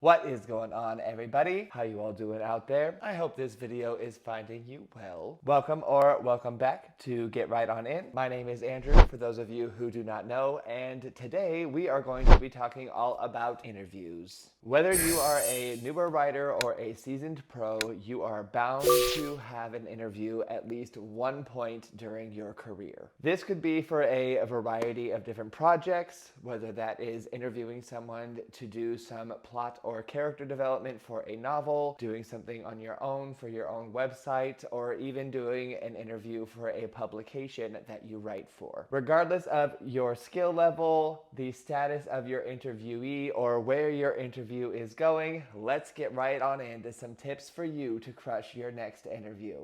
What is going on, everybody? How you all doing out there? I hope this video is finding you well. Welcome or welcome back to Get Right On In. My name is Andrew, for those of you who do not know, and today we are going to be talking all about interviews. Whether you are a newer writer or a seasoned pro, you are bound to have an interview at least one point during your career. This could be for a variety of different projects, whether that is interviewing someone to do some plot or character development for a novel, doing something on your own for your own website, or even doing an interview for a publication that you write for. Regardless of your skill level, the status of your interviewee, or where your interview is going, let's get right on into some tips for you to crush your next interview.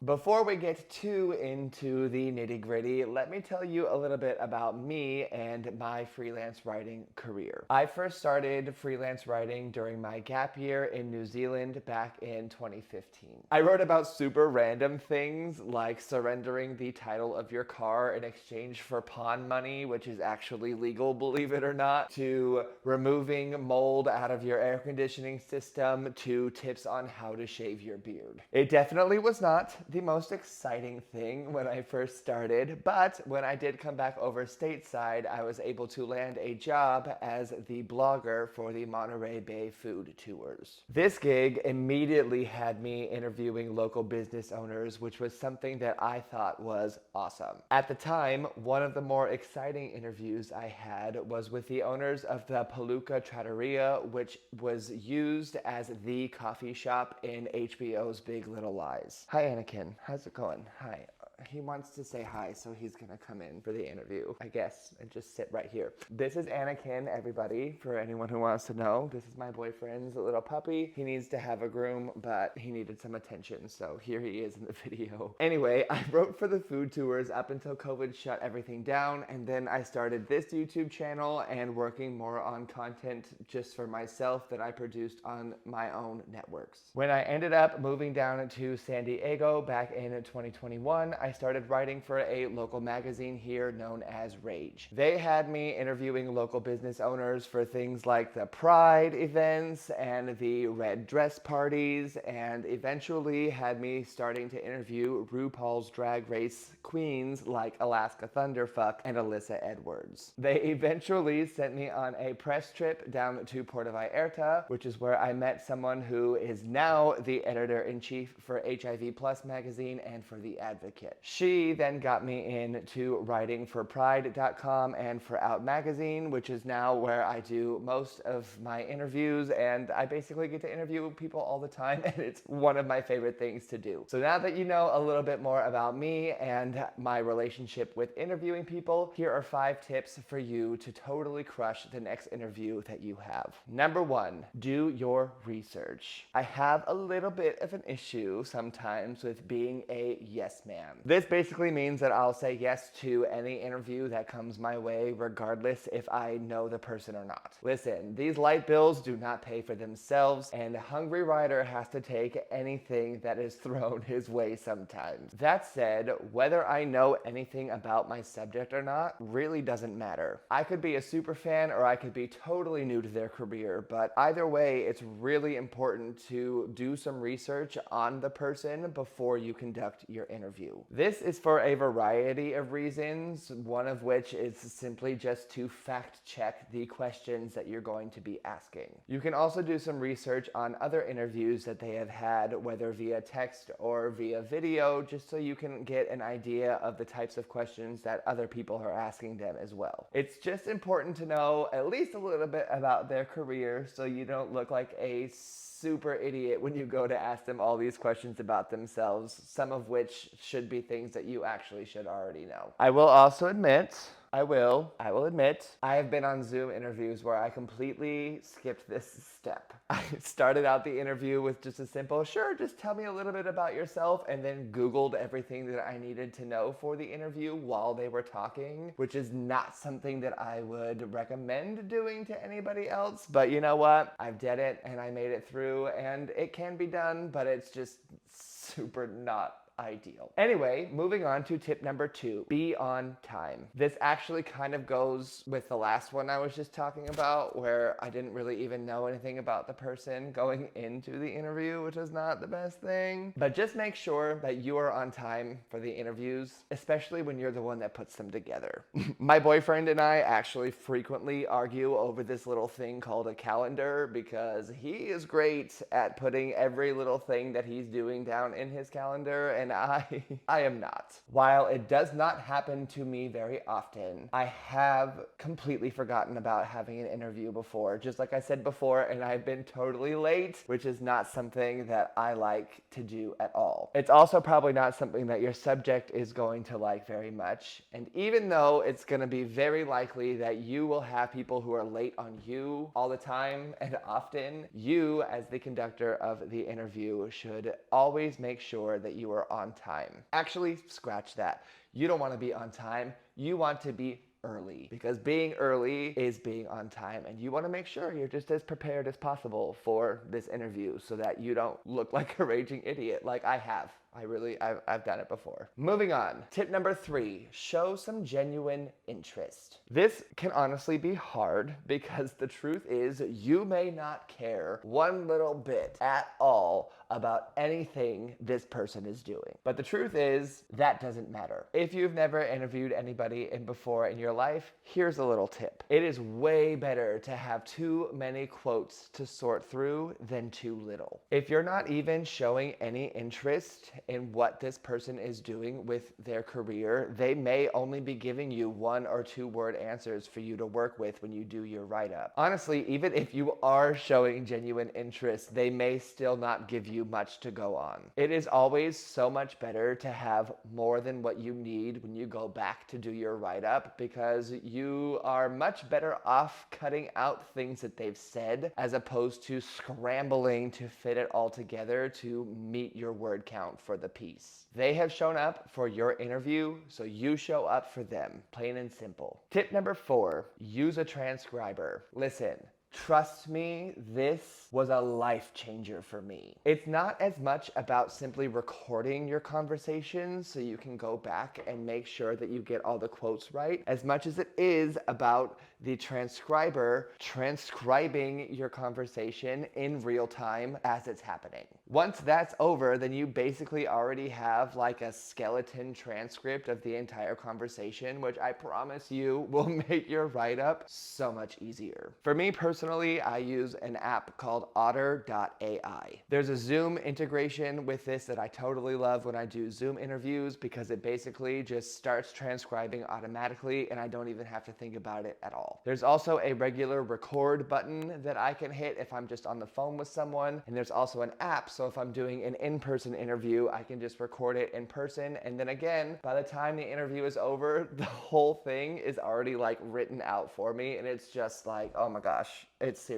Before we get too into the nitty-gritty, let me tell you a little bit about me and my freelance writing career. I first started freelance writing during my gap year in New Zealand back in 2015. I wrote about super random things like surrendering the title of your car in exchange for pawn money, which is actually legal, believe it or not, to removing mold out of your air conditioning system, to tips on how to shave your beard. It definitely was not the most exciting thing when I first started, but when I did come back over stateside, I was able to land a job as the blogger for the Monterey Bay Food Tours. This gig immediately had me interviewing local business owners, which was something that I thought was awesome. At the time, one of the more exciting interviews I had was with the owners of the Palooka Trattoria, which was used as the coffee shop in HBO's Big Little Lies. Hi, Anakin. How's it going? Hi. He wants to say hi, so he's gonna come in for the interview, I guess, and just sit right here. This is Anakin, everybody, for anyone who wants to know. This is my boyfriend's little puppy. He needs to have a groom, but he needed some attention, so here he is in the video. Anyway, I wrote for the food tours up until COVID shut everything down, and then I started this YouTube channel and working more on content just for myself that I produced on my own networks. When I ended up moving down to San Diego back in 2021, I started writing for a local magazine here known as Rage. They had me interviewing local business owners for things like the Pride events and the red dress parties, and eventually had me starting to interview RuPaul's Drag Race queens like Alaska Thunderfuck and Alyssa Edwards. They eventually sent me on a press trip down to Puerto Vallarta, which is where I met someone who is now the editor-in-chief for HIV Plus magazine and for The Advocate. She then got me into writing for Pride.com and for Out Magazine, which is now where I do most of my interviews, and I basically get to interview people all the time, and it's one of my favorite things to do. So now that you know a little bit more about me and my relationship with interviewing people, here are 5 tips for you to totally crush the next interview that you have. Number 1, do your research. I have a little bit of an issue sometimes with being a yes man. This basically means that I'll say yes to any interview that comes my way, regardless if I know the person or not. Listen, these light bills do not pay for themselves, and a hungry writer has to take anything that is thrown his way sometimes. That said, whether I know anything about my subject or not really doesn't matter. I could be a super fan or I could be totally new to their career, but either way, it's really important to do some research on the person before you conduct your interview. This is for a variety of reasons, one of which is simply just to fact check the questions that you're going to be asking. You can also do some research on other interviews that they have had, whether via text or via video, just so you can get an idea of the types of questions that other people are asking them as well. It's just important to know at least a little bit about their career so you don't look like a super idiot when you go to ask them all these questions about themselves, some of which should be things that you actually should already know. I will also admit, I will admit, I have been on Zoom interviews where I completely skipped this step. I started out the interview with just a simple, sure, just tell me a little bit about yourself, and then Googled everything that I needed to know for the interview while they were talking, which is not something that I would recommend doing to anybody else. But you know what? I've did it and I made it through, and it can be done, but it's just super not ideal. Anyway, moving on to tip number 2, be on time. This actually kind of goes with the last one I was just talking about, where I didn't really even know anything about the person going into the interview, which is not the best thing. But just make sure that you are on time for the interviews, especially when you're the one that puts them together. My boyfriend and I actually frequently argue over this little thing called a calendar because he is great at putting every little thing that he's doing down in his calendar, and I am not. While it does not happen to me very often, I have completely forgotten about having an interview before, just like I said before, and I've been totally late, which is not something that I like to do at all. It's also probably not something that your subject is going to like very much, and even though it's going to be very likely that you will have people who are late on you all the time and often, you as the conductor of the interview should always make sure that you are on time. Actually, scratch that. You don't want to be on time. You want to be early, because being early is being on time, and you want to make sure you're just as prepared as possible for this interview so that you don't look like a raging idiot like I have. I've done it before. Moving on. Tip number 3, show some genuine interest. This can honestly be hard because the truth is you may not care one little bit at all about anything this person is doing. But the truth is that doesn't matter. If you've never interviewed anybody before in your life, here's a little tip. It is way better to have too many quotes to sort through than too little. If you're not even showing any interest in what this person is doing with their career, they may only be giving you 1 or 2 word answers for you to work with when you do your write-up. Honestly, even if you are showing genuine interest, they may still not give you much to go on. It is always so much better to have more than what you need when you go back to do your write-up, because you are much better off cutting out things that they've said as opposed to scrambling to fit it all together to meet your word count for the piece. They have shown up for your interview, so you show up for them. Plain and simple. Tip number 4, use a transcriber. Listen, trust me, this was a life changer for me. It's not as much about simply recording your conversations so you can go back and make sure that you get all the quotes right, as much as it is about the transcriber transcribing your conversation in real time as it's happening. Once that's over, then you basically already have like a skeleton transcript of the entire conversation, which I promise you will make your write-up so much easier. For me personally, I use an app called Otter.ai. There's a Zoom integration with this that I totally love when I do Zoom interviews, because it basically just starts transcribing automatically and I don't even have to think about it at all. There's also a regular record button that I can hit if I'm just on the phone with someone, and there's also an app, so if I'm doing an in-person interview, I can just record it in person, and then again, by the time the interview is over, the whole thing is already like written out for me, and it's just like, oh my gosh, it's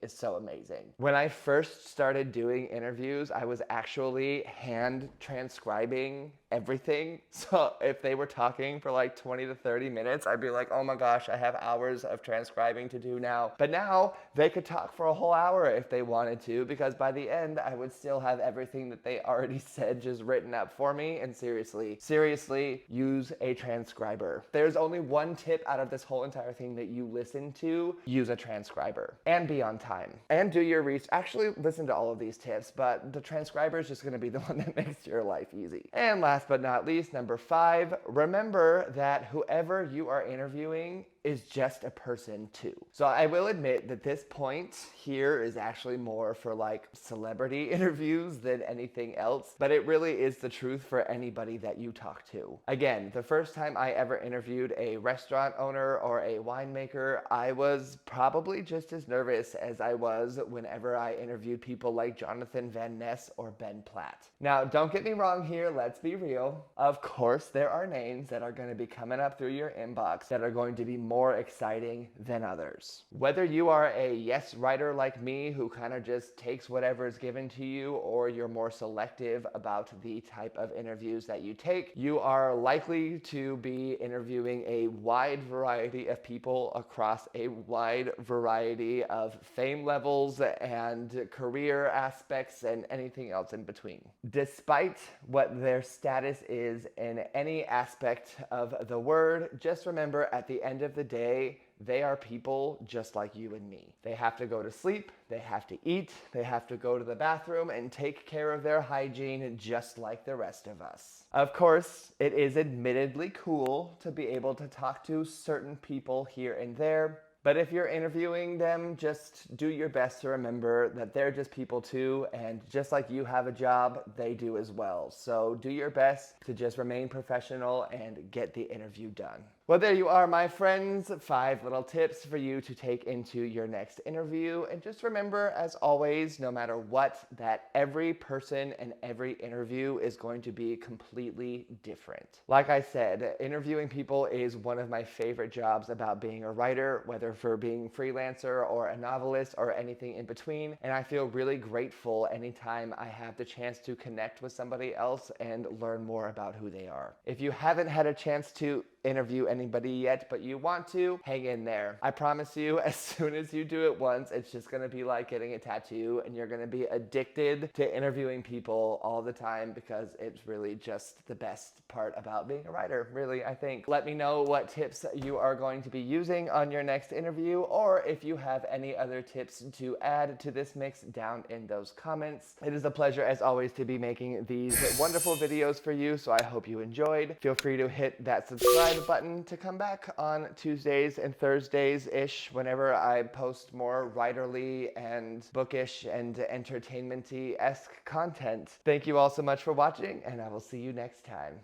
so amazing. When I first started doing interviews, I was actually hand transcribing everything. So if they were talking for like 20 to 30 minutes, I'd be like, oh my gosh, I have hours of transcribing to do now. But now they could talk for a whole hour if they wanted to, because by the end, I would still have everything that they already said just written up for me. And seriously, use a transcriber. There's only one tip out of this whole entire thing that you listen to: use a transcriber and be on time and do your research. Actually, listen to all of these tips, but the transcriber is just going to be the one that makes your life easy. And last but not least, number 5, remember that whoever you are interviewing is just a person too. So I will admit that this point here is actually more for like celebrity interviews than anything else, but it really is the truth for anybody that you talk to. Again, the first time I ever interviewed a restaurant owner or a winemaker, I was probably just as nervous as I was whenever I interviewed people like Jonathan Van Ness or Ben Platt. Now, don't get me wrong here, let's be real. Of course, there are names that are going to be coming up through your inbox that are going to be more more exciting than others. Whether you are a yes writer like me who kind of just takes whatever is given to you, or you're more selective about the type of interviews that you take, you are likely to be interviewing a wide variety of people across a wide variety of fame levels and career aspects and anything else in between. Despite what their status is in any aspect of the word, just remember at the end of the day, they are people just like you and me. They have to go to sleep, they have to eat, they have to go to the bathroom and take care of their hygiene just like the rest of us. Of course, it is admittedly cool to be able to talk to certain people here and there, but if you're interviewing them, just do your best to remember that they're just people too, and just like you have a job, they do as well. So do your best to just remain professional and get the interview done. Well, there you are, my friends. 5 little tips for you to take into your next interview. And just remember, as always, no matter what, that every person and every interview is going to be completely different. Like I said, interviewing people is one of my favorite jobs about being a writer, whether for being freelancer or a novelist or anything in between. And I feel really grateful anytime I have the chance to connect with somebody else and learn more about who they are. If you haven't had a chance to interview anybody yet, but you want to, hang in there. I promise you, as soon as you do it once, it's just gonna be like getting a tattoo, and you're gonna be addicted to interviewing people all the time, because it's really just the best part about being a writer, really, I think. Let me know what tips you are going to be using on your next interview, or if you have any other tips to add to this mix down in those comments. It is a pleasure, as always, to be making these wonderful videos for you, so I hope you enjoyed. Feel free to hit that subscribe button to come back on Tuesdays and Thursdays-ish whenever I post more writerly and bookish and entertainment-y-esque content. Thank you all so much for watching, and I will see you next time.